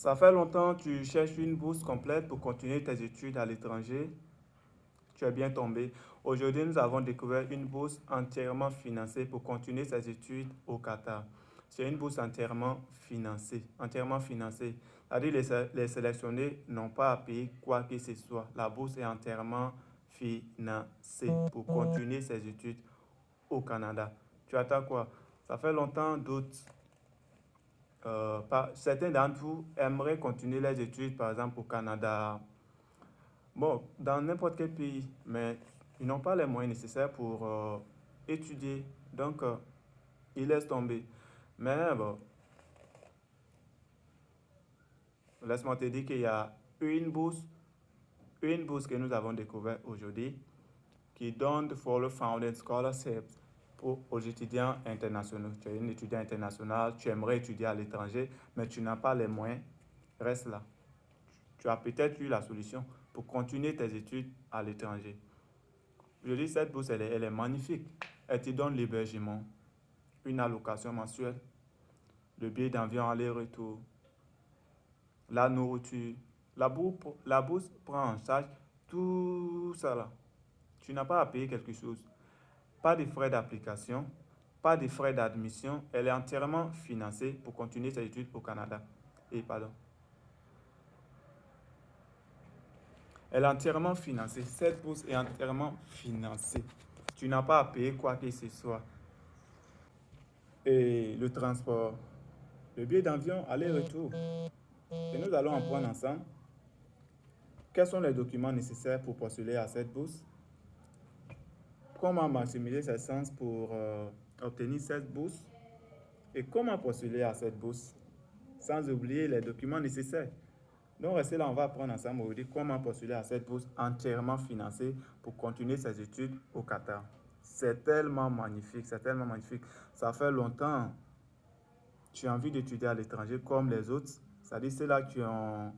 Ça fait longtemps que tu cherches une bourse complète pour continuer tes études à l'étranger. Tu es bien tombé. Aujourd'hui, nous avons découvert une bourse entièrement financée pour continuer ses études au Qatar. C'est une bourse entièrement financée. Entièrement financée. C'est-à-dire les sélectionnés n'ont pas à payer quoi que ce soit. La bourse est entièrement financée pour continuer ses études au Canada. Tu attends quoi? Ça fait longtemps, d'autres certains d'entre vous aimeraient continuer les études, par exemple au Canada, bon, dans n'importe quel pays, mais ils n'ont pas les moyens nécessaires pour étudier. Donc, ils laissent tomber. Mais bon, laisse-moi te dire qu'il y a une bourse que nous avons découverte aujourd'hui qui donne Follow Founded Scholarships aux étudiants internationaux. Tu es un étudiant international, tu aimerais étudier à l'étranger, mais tu n'as pas les moyens. Reste là. Tu as peut-être eu la solution pour continuer tes études à l'étranger. Je dis, cette bourse, elle est magnifique. Elle te donne l'hébergement, une allocation mensuelle, le billet d'avion aller-retour, la nourriture. La bourse prend en charge tout ça là. Tu n'as pas à payer quelque chose. Pas de frais d'application, pas de frais d'admission. Elle est entièrement financée pour continuer ses études au Canada. Elle est entièrement financée. Cette bourse est entièrement financée. Tu n'as pas à payer quoi que ce soit. Et le transport, le billet d'avion aller-retour. Et nous allons en prendre ensemble. Quels sont les documents nécessaires pour postuler à cette bourse? Comment maximiser ses chances pour obtenir cette bourse? Et comment postuler à cette bourse? Sans oublier les documents nécessaires. Donc, restez là, on va apprendre ensemble aujourd'hui comment postuler à cette bourse entièrement financée pour continuer ses études au Qatar. C'est tellement magnifique, c'est tellement magnifique. Ça fait longtemps que tu as envie d'étudier à l'étranger comme les autres. C'est-à-dire, c'est là que tu as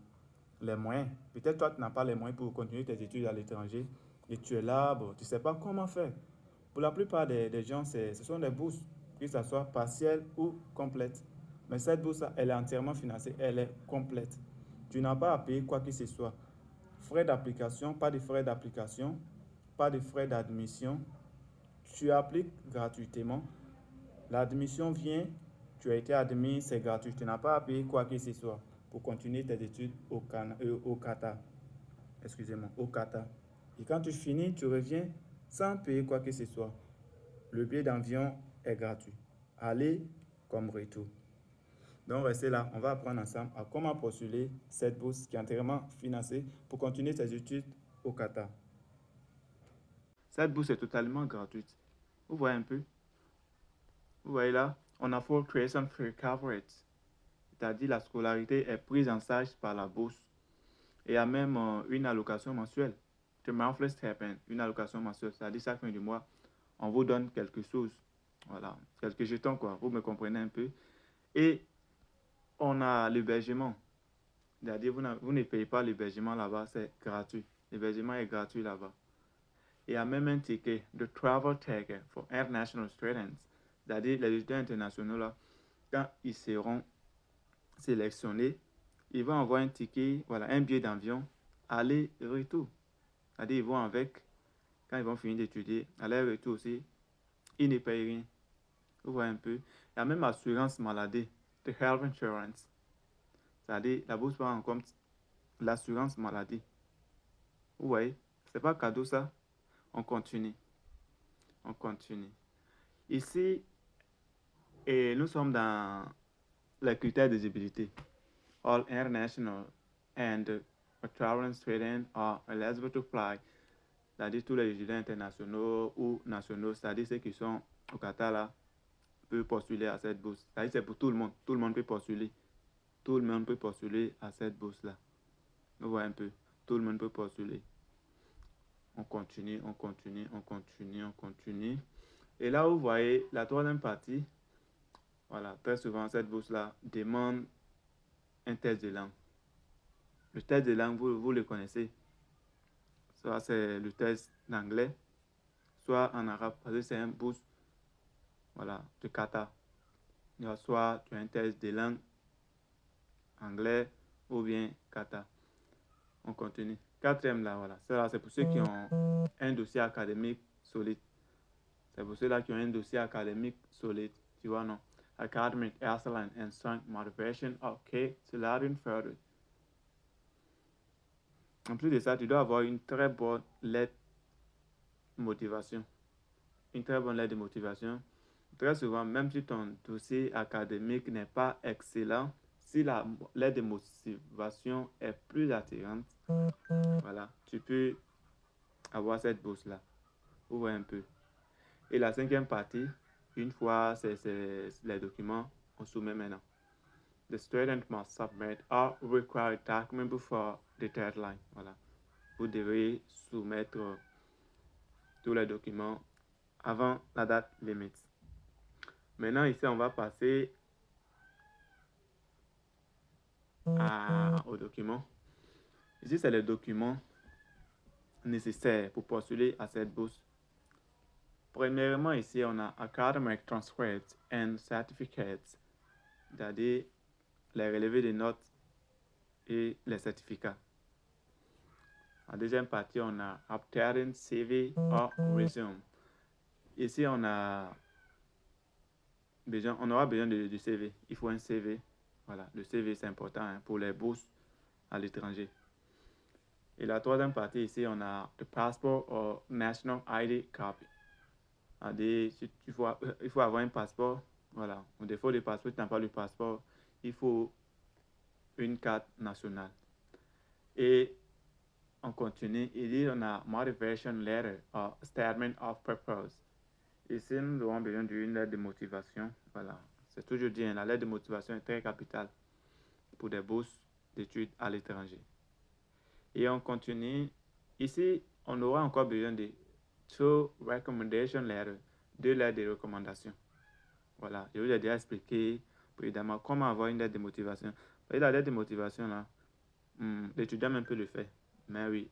les moyens. Peut-être toi, tu n'as pas les moyens pour continuer tes études à l'étranger et tu es là, bon, tu ne sais pas comment faire. Pour la plupart des gens, ce sont des bourses, que ce soit partielles ou complètes. Mais cette bourse, elle est entièrement financée, elle est complète. Tu n'as pas à payer quoi que ce soit. Frais d'application, pas de frais d'application, pas de frais d'admission. Tu appliques gratuitement. L'admission vient, tu as été admis, c'est gratuit. Tu n'as pas à payer quoi que ce soit pour continuer tes études au Qatar. Excusez-moi, au Qatar. Et quand tu finis, tu reviens sans payer quoi que ce soit. Le billet d'avion est gratuit. Aller comme retour. Donc, restez là. On va apprendre ensemble à comment postuler cette bourse qui est entièrement financée pour continuer tes études au Qatar. Cette bourse est totalement gratuite. Vous voyez un peu? Vous voyez là? On a full creation free coverage. C'est-à-dire la scolarité est prise en charge par la bourse. Et il y a même une allocation mensuelle. The monthly stipend, une allocation mensuelle. C'est-à-dire chaque fin du mois, on vous donne quelque chose. Voilà, quelques jetons quoi. Vous me comprenez un peu. Et on a l'hébergement. C'est-à-dire vous ne payez pas l'hébergement là-bas, c'est gratuit. L'hébergement est gratuit là-bas. Il y a même un ticket, de travel ticket for international students. C'est-à-dire les étudiants internationaux là, quand ils seront sélectionnés, ils vont avoir un ticket, voilà, un billet d'avion, aller et retour. C'est-à-dire ils vont avec, quand ils vont finir d'étudier, aller et retour aussi, ils ne payent rien. Vous voyez un peu. Il y a même assurance maladie, the health insurance. C'est-à-dire la bourse prend en compte l'assurance maladie. Vous voyez, c'est pas cadeau ça. On continue. On continue. Ici, et nous sommes dans les critères d'éligibilité. All international and traveling students are eligible to fly. C'est-à-dire tous les étudiants internationaux ou nationaux, c'est-à-dire ceux qui sont au Qatar là, peuvent postuler à cette bourse. C'est-à-dire c'est pour tout le monde. Tout le monde peut postuler. Tout le monde peut postuler à cette bourse-là. Vous voyez un peu. Tout le monde peut postuler. On continue, on continue, on continue, on continue. Et là, vous voyez la troisième partie. Voilà, très souvent, cette bourse-là demande un test de langue. Le test de langue, vous le connaissez. Soit c'est le test d'anglais, soit en arabe, parce que c'est un bourse, voilà, de Qatar. Soit tu as un test de langue anglais ou bien kata. On continue. Quatrième là, voilà. Ça, c'est pour ceux qui ont un dossier académique solide. C'est pour ceux-là qui ont un dossier académique solide. Tu vois, non? Academic excellence and strong motivation. OK, to learn further. En plus de ça, tu dois avoir une très bonne lettre de motivation. Une très bonne lettre de motivation. Très souvent, même si ton dossier académique n'est pas excellent, si la lettre de motivation est plus attirante, voilà, tu peux avoir cette bourse-là. Vous voyez un peu. Et la cinquième partie, une fois les documents, on soumet maintenant. The student must submit all required documents before the deadline. Voilà. Vous devez soumettre tous les documents avant la date limite. Maintenant, ici, on va passer aux documents. Ici, c'est les documents nécessaires pour postuler à cette bourse. Premièrement, ici, on a academic transcripts and certificates, c'est-à-dire les relevés de notes et les certificats. En deuxième partie, on a updated CV or resume. Ici, on aura besoin du CV. Il faut un CV. Voilà, le CV, c'est important pour les bourses à l'étranger. Et la troisième partie, ici, on a the passport or national ID copy. Il faut avoir un passeport. Voilà, au défaut du passeport, tu n'as pas le passeport, il faut une carte nationale. Et on continue. Ici, on a motivation letter or statement of purpose. Ici, nous avons besoin d'une lettre de motivation. Voilà, c'est toujours dit, la lettre de motivation est très capitale pour des bourses d'études à l'étranger. Et on continue. Ici, on aura encore besoin de two recommendation letters, 2 lettres de recommandation. Voilà, je vous ai déjà expliqué évidemment comment avoir une lettre de motivation. Et la lettre de motivation, là, l'étudiant même peut le faire. Mais oui,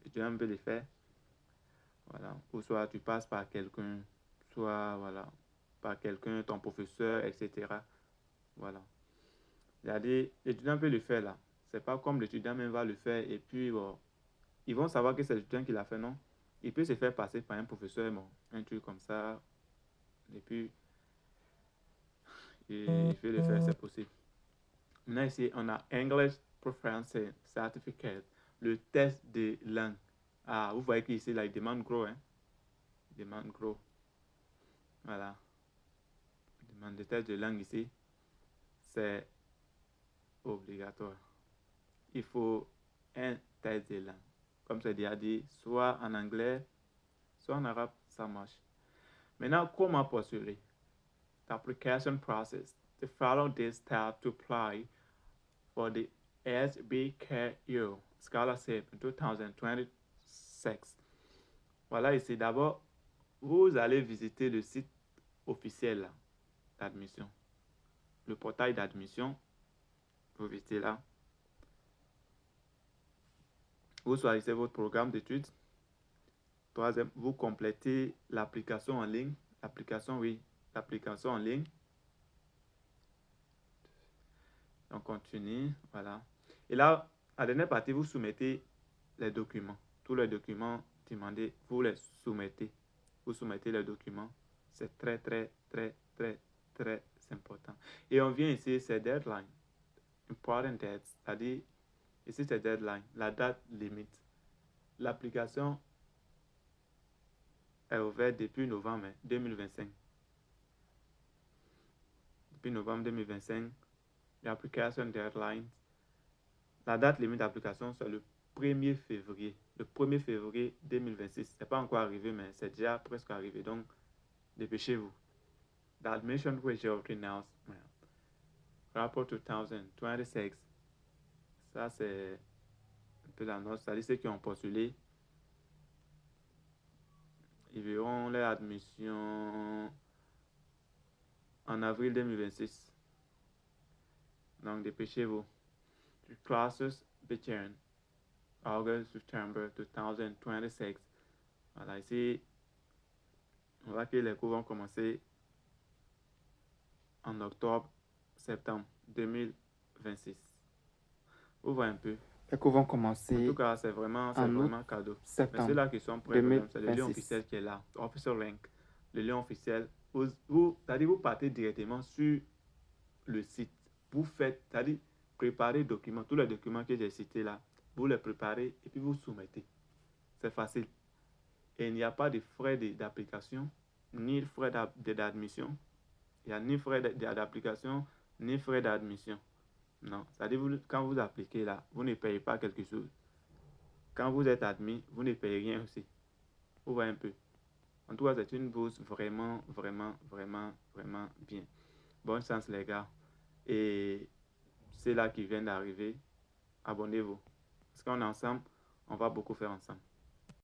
l'étudiant même peut le faire. Voilà, ou soit tu passes par quelqu'un, soit voilà, par quelqu'un, ton professeur, etc. Voilà. C'est-à-dire, l'étudiant peut le faire là. C'est pas comme l'étudiant même va le faire et puis bon, ils vont savoir que c'est l'étudiant qui l'a fait, non? Il peut se faire passer par un professeur, bon, un truc comme ça, et puis il fait le faire, c'est possible. Maintenant ici, on a English Proficiency Certificate, le test de langue. Ah, vous voyez qu'ici, là, il demande gros, hein? Il demande gros. Voilà. Il demande le test de langue ici. C'est obligatoire. Il faut un test de langue. Comme c'est déjà dit, soit en anglais, soit en arabe, ça marche. Maintenant, comment postuler? The application process. To follow this step to apply for the SBKU Scholarship 2026. Voilà, ici d'abord, vous allez visiter le site officiel d'admission. Le portail d'admission, vous visitez là. Vous choisissez votre programme d'études. Troisième, vous complétez l'application en ligne. L'application en ligne. On continue, voilà. Et là, à la dernière partie, vous soumettez les documents. Tous les documents demandés, vous les soumettez. Vous soumettez les documents. C'est très, très, très, très, très important. Et on vient ici, c'est deadline. Important dates, c'est-à-dire, ici c'est deadline, la date limite. L'application est ouverte depuis novembre 2025. Depuis novembre 2025, l'application deadline, la date limite d'application, c'est le 1er février. Le 1er février 2026. Ce n'est pas encore arrivé, mais c'est déjà presque arrivé. Donc, dépêchez-vous. The admission result announcement. Rapport 2026. Ça, c'est un peu la note. C'est-à-dire ceux qui ont postulé. Ils verront leur admission en avril 2026. Donc, dépêchez-vous. The classes begin August, September 2026. Voilà, ici, on voit que les cours vont commencer en octobre, septembre 2026. Vous voyez un peu. et que vont En tout commencer cas, c'est vraiment en août, cadeau. Mais septembre ceux-là qui sont prêts, vraiment, c'est le lien 2026. officiel qui est là. Official Link. Le lien officiel. C'est-à-dire, vous partez directement sur le site. Vous faites, c'est-à-dire, préparez les documents, tous les documents que j'ai cités là. Vous les préparez et puis vous soumettez. C'est facile. Et il n'y a pas de frais d'application, ni de frais d'admission. Il n'y a ni frais d'application, ni frais d'admission. Non. C'est-à-dire, quand vous appliquez là, vous ne payez pas quelque chose. Quand vous êtes admis, vous ne payez rien aussi. Vous voyez un peu. En tout cas, c'est une bourse vraiment, vraiment, vraiment, vraiment bien. Bonne chance les gars. Et c'est là qui vient d'arriver. Abonnez-vous. Parce qu'on est ensemble, on va beaucoup faire ensemble.